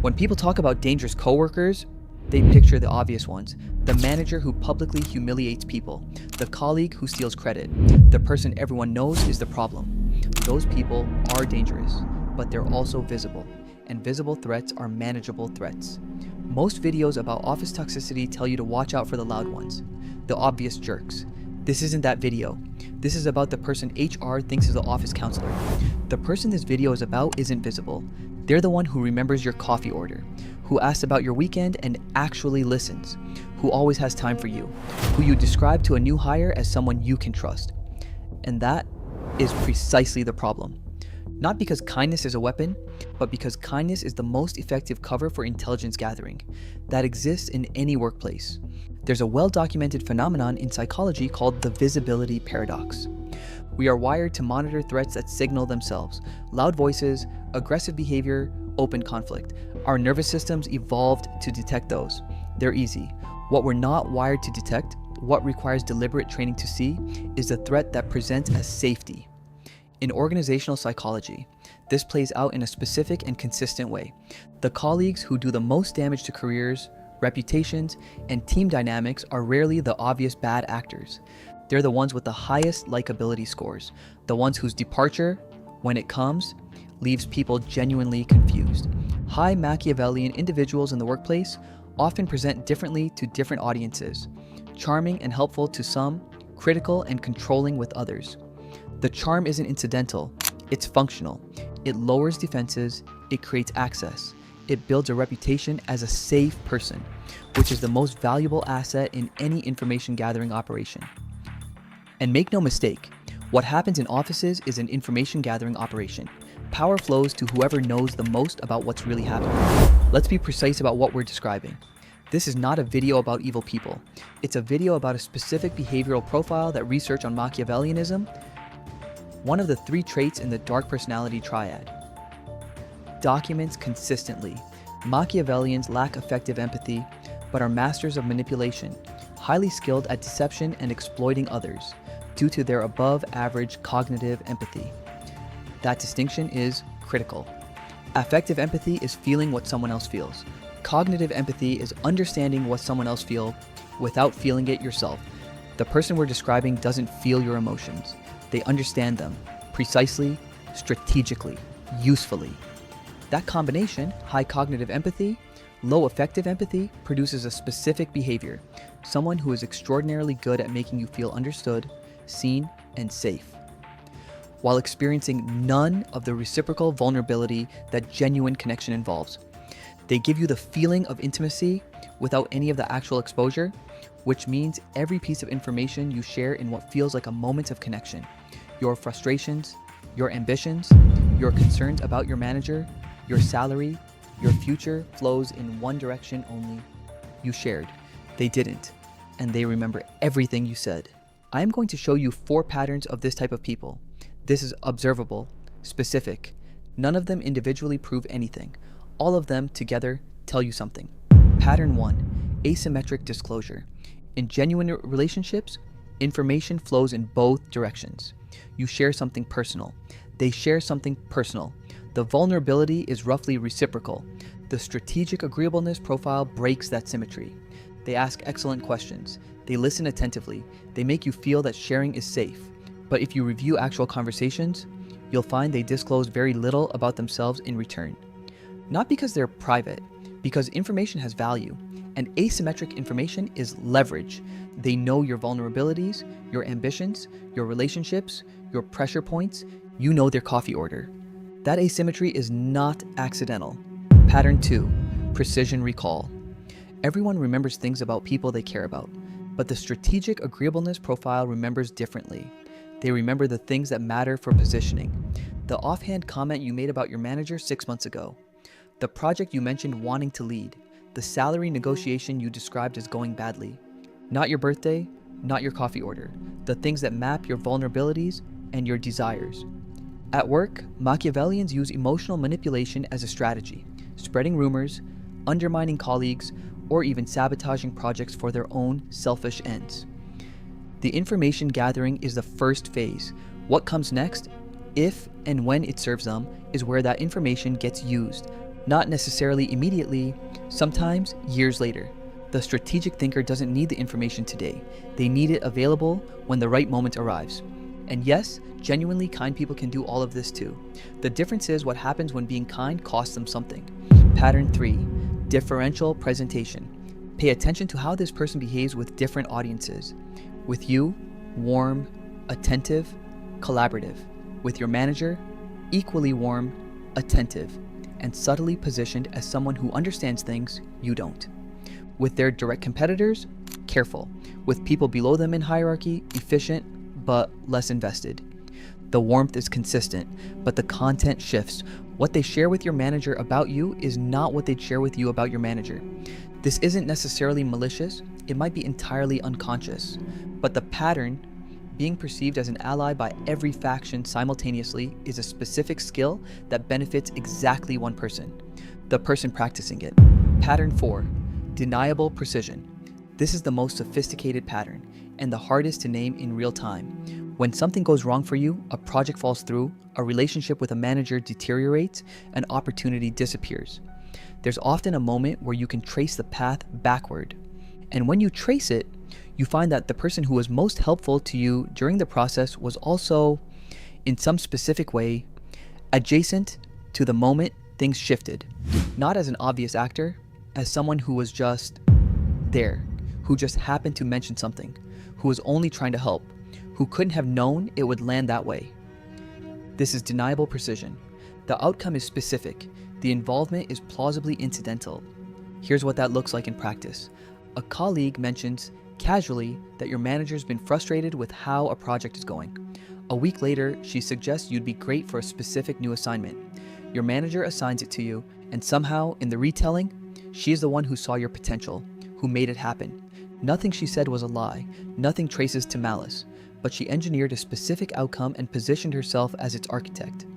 When people talk about dangerous coworkers, they picture the obvious ones. The manager who publicly humiliates people, the colleague who steals credit, the person everyone knows is the problem. Those people are dangerous, but they're also visible, and visible threats are manageable threats. Most videos about office toxicity tell you to watch out for the loud ones, the obvious jerks. This isn't that video. This is about the person HR thinks is the office counselor. The person this video is about isn't visible. They're the one who remembers your coffee order, who asks about your weekend and actually listens, who always has time for you, who you describe to a new hire as someone you can trust. And that is precisely the problem. Not because kindness is a weapon, but because kindness is the most effective cover for intelligence gathering that exists in any workplace. There's a well-documented phenomenon in psychology called the visibility paradox. We are wired to monitor threats that signal themselves: loud voices, aggressive behavior, open conflict. Our nervous systems evolved to detect those. They're easy. What we're not wired to detect, what requires deliberate training to see, is the threat that presents as safety. In organizational psychology, this plays out in a specific and consistent way. The colleagues who do the most damage to careers, reputations, and team dynamics are rarely the obvious bad actors. They're the ones with the highest likability scores, the ones whose departure, when it comes, leaves people genuinely confused. High Machiavellian individuals in the workplace often present differently to different audiences, charming and helpful to some, critical and controlling with others. The charm isn't incidental, it's functional. It lowers defenses, it creates access. It builds a reputation as a safe person, which is the most valuable asset in any information gathering operation. And make no mistake, what happens in offices is an information gathering operation. Power flows to whoever knows the most about what's really happening. Let's be precise about what we're describing. This is not a video about evil people. It's a video about a specific behavioral profile that research on Machiavellianism, one of the 3 traits in the dark personality triad, documents consistently. Machiavellians lack effective empathy, but are masters of manipulation, highly skilled at deception and exploiting others, due to their above-average cognitive empathy. That distinction is critical. Affective empathy is feeling what someone else feels. Cognitive empathy is understanding what someone else feels without feeling it yourself. The person we're describing doesn't feel your emotions. They understand them precisely, strategically, usefully. That combination, high cognitive empathy, low affective empathy, produces a specific behavior, someone who is extraordinarily good at making you feel understood, seen, and safe, while experiencing none of the reciprocal vulnerability that genuine connection involves. They give you the feeling of intimacy without any of the actual exposure, which means every piece of information you share in what feels like a moment of connection. Your frustrations, your ambitions, your concerns about your manager, your salary, your future flows in one direction only. You shared. They didn't. And they remember everything you said. I am going to show you 4 patterns of this type of people. This is observable, specific. None of them individually prove anything. All of them together tell you something. Pattern 1, asymmetric disclosure. In genuine relationships, information flows in both directions. You share something personal. They share something personal. The vulnerability is roughly reciprocal. The strategic agreeableness profile breaks that symmetry. They ask excellent questions. They listen attentively. They make you feel that sharing is safe. But if you review actual conversations, you'll find they disclose very little about themselves in return. Not because they're private, because information has value, and asymmetric information is leverage. They know your vulnerabilities, your ambitions, your relationships, your pressure points. You know their coffee order. That asymmetry is not accidental. Pattern 2, precision recall. Everyone remembers things about people they care about, but the strategic agreeableness profile remembers differently. They remember the things that matter for positioning. The offhand comment you made about your manager 6 months ago. The project you mentioned wanting to lead. The salary negotiation you described as going badly. Not your birthday, not your coffee order. The things that map your vulnerabilities and your desires. At work, Machiavellians use emotional manipulation as a strategy, spreading rumors, undermining colleagues, or even sabotaging projects for their own selfish ends. The information gathering is the first phase. What comes next, if and when it serves them, is where that information gets used. Not necessarily immediately, sometimes years later. The strategic thinker doesn't need the information today. They need it available when the right moment arrives. And yes, genuinely kind people can do all of this too. The difference is what happens when being kind costs them something. Pattern 3, differential presentation. Pay attention to how this person behaves with different audiences. With you, warm, attentive, collaborative. With your manager, equally warm, attentive, and subtly positioned as someone who understands things you don't. With their direct competitors, careful. With people below them in hierarchy, efficient, but less invested. The warmth is consistent, but the content shifts. What they share with your manager about you is not what they'd share with you about your manager. This isn't necessarily malicious, it might be entirely unconscious, but the pattern, being perceived as an ally by every faction simultaneously, is a specific skill that benefits exactly one person, the person practicing it. Pattern 4, deniable precision. This is the most sophisticated pattern, and the hardest to name in real time. When something goes wrong for you, a project falls through, a relationship with a manager deteriorates, an opportunity disappears. There's often a moment where you can trace the path backward. And when you trace it, you find that the person who was most helpful to you during the process was also, in some specific way, adjacent to the moment things shifted. Not as an obvious actor, as someone who was just there, who just happened to mention something, who was only trying to help, who couldn't have known it would land that way. This is deniable precision. The outcome is specific. The involvement is plausibly incidental. Here's what that looks like in practice. A colleague mentions casually that your manager's been frustrated with how a project is going. A week later, she suggests you'd be great for a specific new assignment. Your manager assigns it to you, and somehow, in the retelling, she's the one who saw your potential, who made it happen. Nothing she said was a lie, nothing traces to malice, but she engineered a specific outcome and positioned herself as its architect.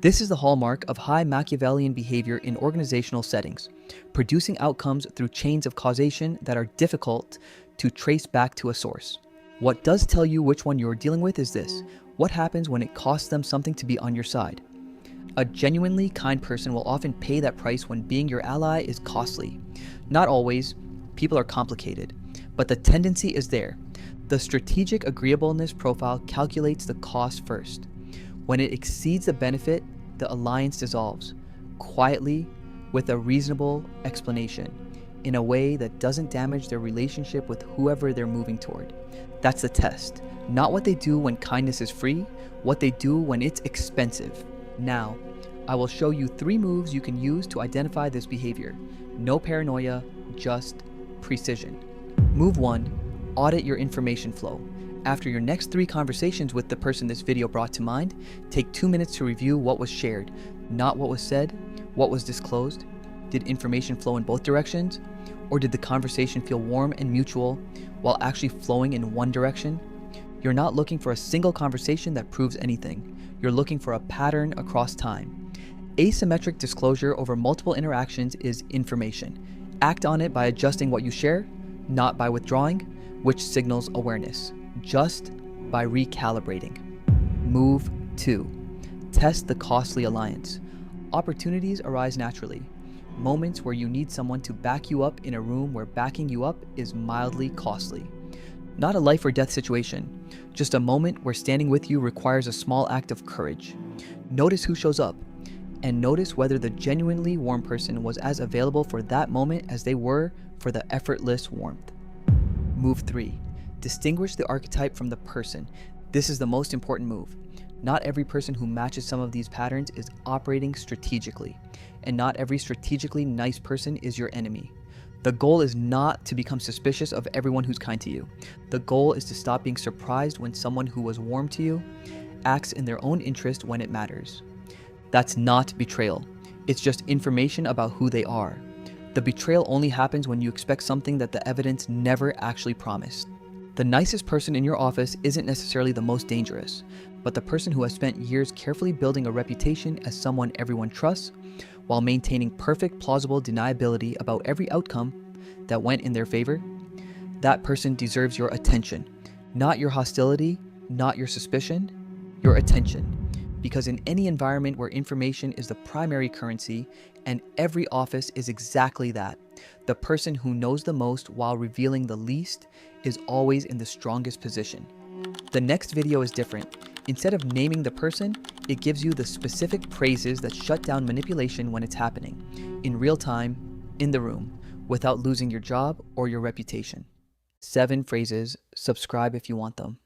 This is the hallmark of high Machiavellian behavior in organizational settings, producing outcomes through chains of causation that are difficult to trace back to a source. What does tell you which one you're dealing with is this: what happens when it costs them something to be on your side? A genuinely kind person will often pay that price when being your ally is costly. Not always, people are complicated, but the tendency is there. The strategic agreeableness profile calculates the cost first. When it exceeds the benefit, the alliance dissolves, quietly, with a reasonable explanation, in a way that doesn't damage their relationship with whoever they're moving toward. That's the test. Not what they do when kindness is free, what they do when it's expensive. Now, I will show you 3 moves you can use to identify this behavior. No paranoia, just precision. Move 1, audit your information flow. After your next 3 conversations with the person this video brought to mind, take 2 minutes to review what was shared, not what was said, what was disclosed. Did information flow in both directions? Or did the conversation feel warm and mutual while actually flowing in one direction? You're not looking for a single conversation that proves anything. You're looking for a pattern across time. Asymmetric disclosure over multiple interactions is information. Act on it by adjusting what you share, not by withdrawing, which signals awareness. Just by recalibrating. Move 2. Test the costly alliance. Opportunities arise naturally. Moments where you need someone to back you up in a room where backing you up is mildly costly. Not a life or death situation, just a moment where standing with you requires a small act of courage. Notice who shows up, and notice whether the genuinely warm person was as available for that moment as they were for the effortless warmth. Move 3. Distinguish the archetype from the person. This is the most important move. Not every person who matches some of these patterns is operating strategically, and not every strategically nice person is your enemy. The goal is not to become suspicious of everyone who's kind to you. The goal is to stop being surprised when someone who was warm to you acts in their own interest when it matters. That's not betrayal. It's just information about who they are. The betrayal only happens when you expect something that the evidence never actually promised. The nicest person in your office isn't necessarily the most dangerous, but the person who has spent years carefully building a reputation as someone everyone trusts, while maintaining perfect plausible deniability about every outcome that went in their favor, that person deserves your attention. Not your hostility, not your suspicion, your attention. Because in any environment where information is the primary currency, and every office is exactly that, the person who knows the most while revealing the least is always in the strongest position. The next video is different. Instead of naming the person, it gives you the specific phrases that shut down manipulation when it's happening, in real time, in the room, without losing your job or your reputation. 7 phrases. Subscribe if you want them.